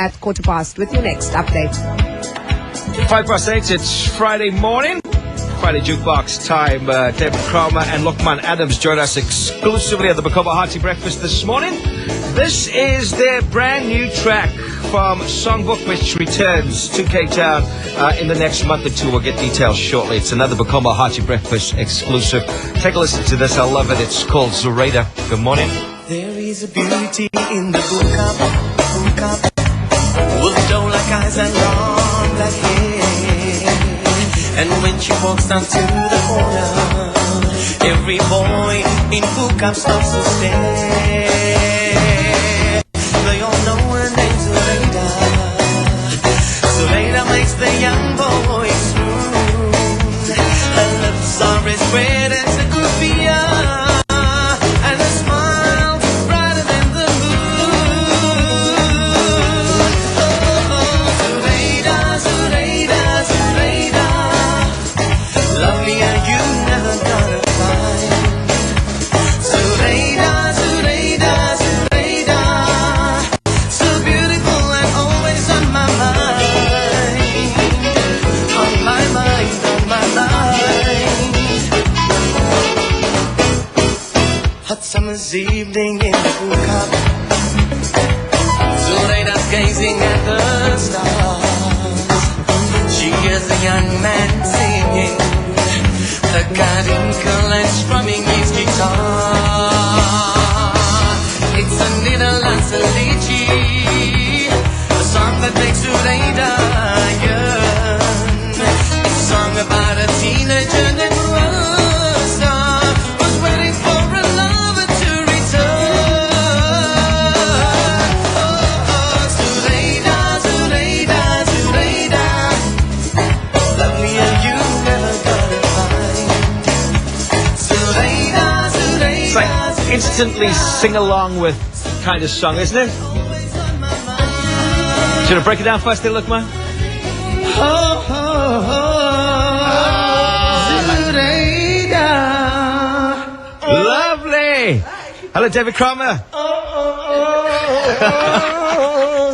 at 8:15 with your next update. 8:05, it's Friday morning. Friday Jukebox time. David Kramer and Lokman Adams join us exclusively at the Bacoba Hearty Breakfast this morning. This is their brand new track from Songbook, which returns to Cape Town in the next month or two. We'll get details shortly. It's another Bacoba Hearty Breakfast exclusive. Take a listen to this. I love it. It's called Zuraida. Good morning. There is a beauty in the book with dough like eyes and long black hair. And when she walks down to the corner, every boy in Boeta stops to stare. They all know her name's Zuraida. Zuraida makes the young boys swoon. Her lips are as red as a kufiya, and her smile's brighter than the moon. Oh, Zuraida, Zuraida, Zuraida, lovelier you never gonna find. Zuraida, Zuraida, Zuraida, so beautiful and always on my mind. On my mind, on my mind. Hot summer's evening in the Boeta, Zuraida's gazing at the stars. She hears a young man singing, the Karinkel and strumming his guitar. It's a little Lansalici, a song that makes Zuraida yearn. It's a song about a teenager named Rosa, who's waiting for a lover to return. Oh, Zuraida, Zuraida, Zuraida, lovelier you never gonna find. Zuraida, Zuraida, It's like instantly sing along with kind of song, isn't it? always on my mind. Should I break it down first there, Lokman? Oh, oh, oh, Zuraida. Lovely. Hello, David Kramer. Oh,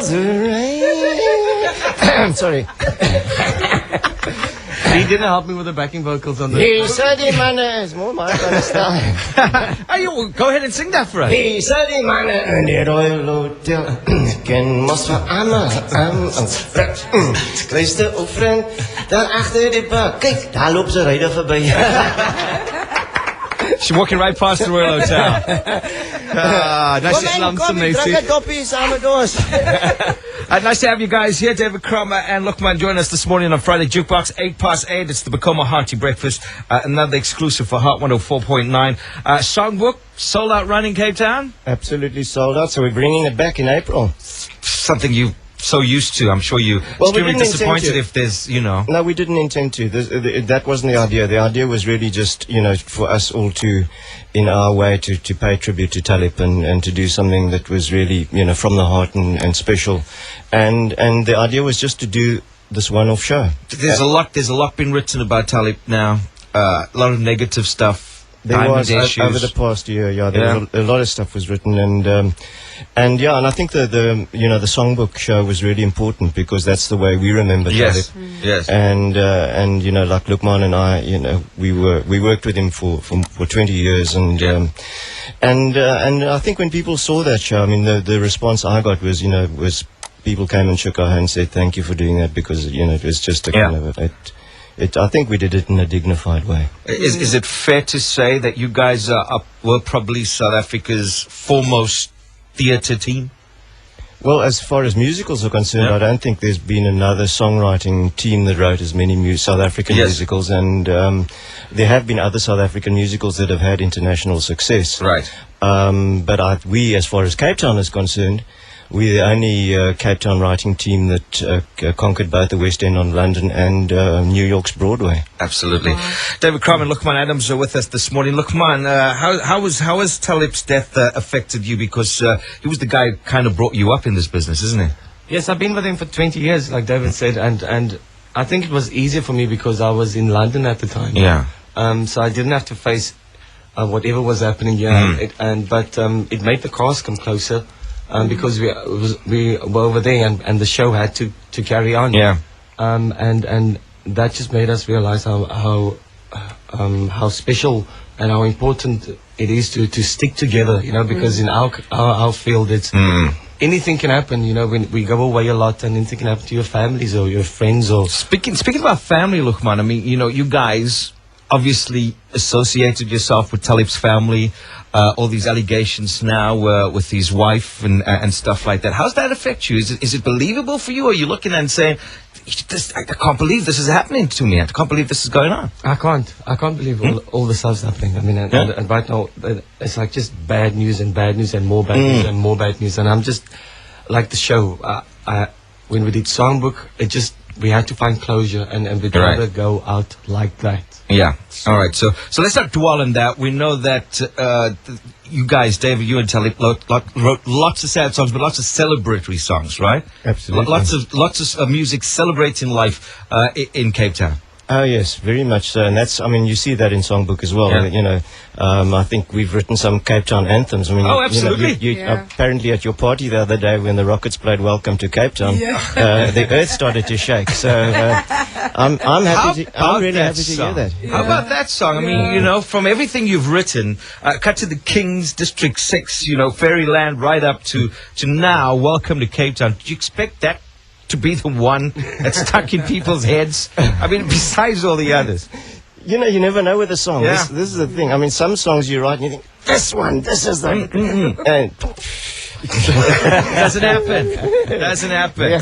Zuraida. I'm sorry. He didn't help me with the backing vocals on the... He said die manne is more my kind of style. Hey, go ahead and sing that for us. He said die manne in die Royal Hotel. Ken mos van Anna, Kluister of vriend, dan achter die bak. Kijk, daar loopt Zuraida voorbij. She's walking right past the Royal Hotel. Nice to Kom, drink een doppie samen met ons. nice to have you guys here. David Kramer and Lokman join us this morning on Friday Jukebox, 8:08. It's the Bacoba Hearty Breakfast, another exclusive for Hot 104.9. Songbook, sold out run in Cape Town? Absolutely sold out, so we're bringing it back in April. Something you so used to. I'm sure you Well, we extremely didn't intend disappointed to. if there's, you know. No, we didn't intend to. That wasn't the idea. The idea was really just, for us all to, in our way, to pay tribute to Taliep and to do something that was really, from the heart and special. And the idea was just to do this one-off show. There's a lot been written about Taliep now. A lot of negative stuff. There was issues. over the past year, a lot of stuff was written, and I think the Songbook show was really important because that's the way we remember Yes, Taliep. yes. And like Lokman and I, we worked with him for 20 years, and I think when people saw that show, I mean, the response I got was people came and shook our hand and said thank you for doing that because it was just a kind of I think we did it in a dignified way. Is it fair to say that you guys were probably South Africa's foremost theatre team? Well, as far as musicals are concerned, I don't think there's been another songwriting team that wrote as many South African musicals, and there have been other South African musicals that have had international success. Right. But we, as far as Cape Town is concerned, we're the only Cape Town writing team that conquered both the West End on London and New York's Broadway. Absolutely. David Kramer and Lokman Adams are with us this morning. Lokman, how has Taliep's death affected you? Because he was the guy who kind of brought you up in this business, isn't he? Yes, I've been with him for 20 years, like David said, and I think it was easier for me because I was in London at the time. Yeah. So I didn't have to face whatever was happening here, but it made the cast come closer. because we were over there and the show had to carry on. Yeah. And that just made us realize how special and how important it is to stick together, because in our field it's anything can happen, when we go away a lot, and anything can happen to your families or your friends or... Speaking about family, Luqman, I mean, you guys obviously associated yourself with Taliep's family, all these allegations now with his wife and stuff like that. How's that affect you? Is it believable for you, or are you looking and saying, I can't believe this is happening to me. I can't believe this is going on. I can't believe all the stuff's happening. I mean, and right now it's like just bad news and more bad news and more bad news. And I'm just like the show. When we did Songbook, we had to find closure, and we'd rather go out like that. Yeah. All right. So let's not dwell on that. We know that you guys, David, you and Taliep, wrote lots of sad songs, but lots of celebratory songs, right? Absolutely. Lots of music celebrating life in Cape Town. Oh yes, very much so, and that's, I mean, you see that in Songbook as well. Yeah. I think we've written some Cape Town anthems. I mean, absolutely. You apparently at your party the other day when the Rockets played "Welcome to Cape Town," the earth started to shake. So I'm happy. I'm really happy to hear that. How about that song? I mean, from everything you've written, cut to the Kings, District 6, Fairyland, right up to now, "Welcome to Cape Town." Did you expect that to be the one that's stuck in people's heads? I mean, besides all the others. You never know with a song. Yeah. This is the thing. I mean, some songs you write and you think, this is the... Doesn't happen.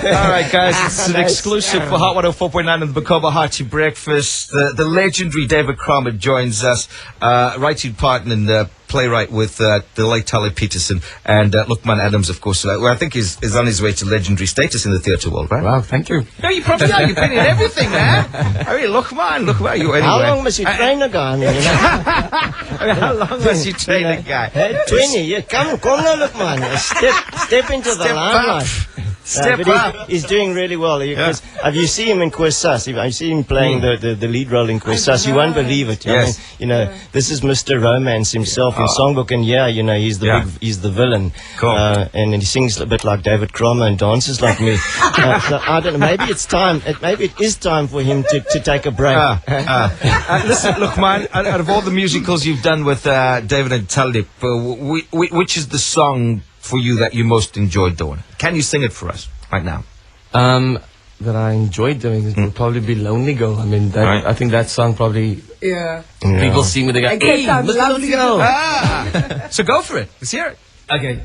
All right, guys, it's an exclusive for Hot 104.9 and the Bacoba Hearty Breakfast. The legendary David Kramer joins us, writing partner and playwright with the late Taliep Petersen, and Luqman Adams, of course, I think is on his way to legendary status in the theatre world, right? Wow, thank you. No, you probably are. You've been in everything, man. I mean, Luqman, you anyway. How long must you train a guy? I mean, How long must you train a guy? 20. Yeah, come now, Luqman. Step into the limelight. Step up. He's doing really well. Because if you see him in Kwesas, if you see him playing the lead role in Kwesas, you won't believe it. Yes. I mean, this is Mr. Romance himself in Songbook, and he's the villain. Cool. And he sings a bit like David Kramer and dances like me. So I don't know. Maybe it's time. Maybe it is time for him to take a break. Listen, Luqman, out of all the musicals you've done with David and Taliep, which is the song for you that you most enjoyed doing? Can you sing it for us right now? That I enjoyed doing would probably be "Lonely Girl." I mean, I think that song probably people see me, they go, "Hey, Mr. Lonely Girl." So go for it. Let's hear it. Okay.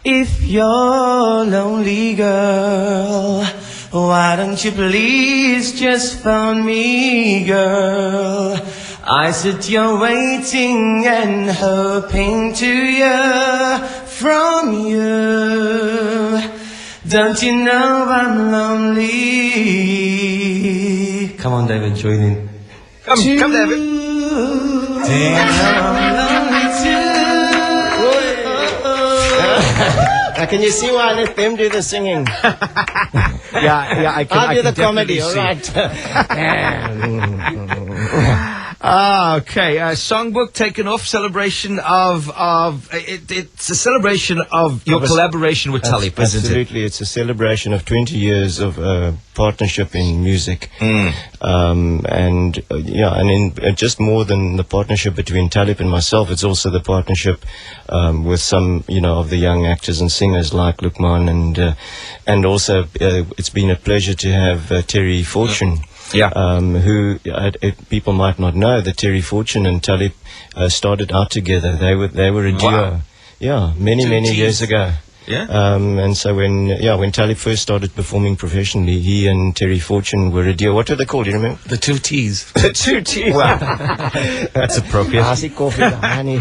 If you're lonely, girl, why don't you please just phone me, girl? I sit here waiting and hoping to hear from you. Don't you know I'm lonely? Come on, David, join in. Come, David. Do you know I'm lonely too? Now, can you see why I let them do the singing? Yeah, I can. I'll do the comedy, definitely all right. Okay. Songbook taken off. Celebration of it's a celebration of your collaboration with Taliep, isn't it? Absolutely, it's a celebration of 20 years of partnership in music, and in just more than the partnership between Taliep and myself, it's also the partnership with some of the young actors and singers like Luqman, and also it's been a pleasure to have Terry Fortune. Who people might not know that Terry Fortune and Taliep started out together. They were a duo. Yeah, many years ago. Yeah. And so when Taliep first started performing professionally, he and Terry Fortune were a duo. What were they called? Do you remember? The Two T's. The Two T's. Wow. That's appropriate. Coffee, honey.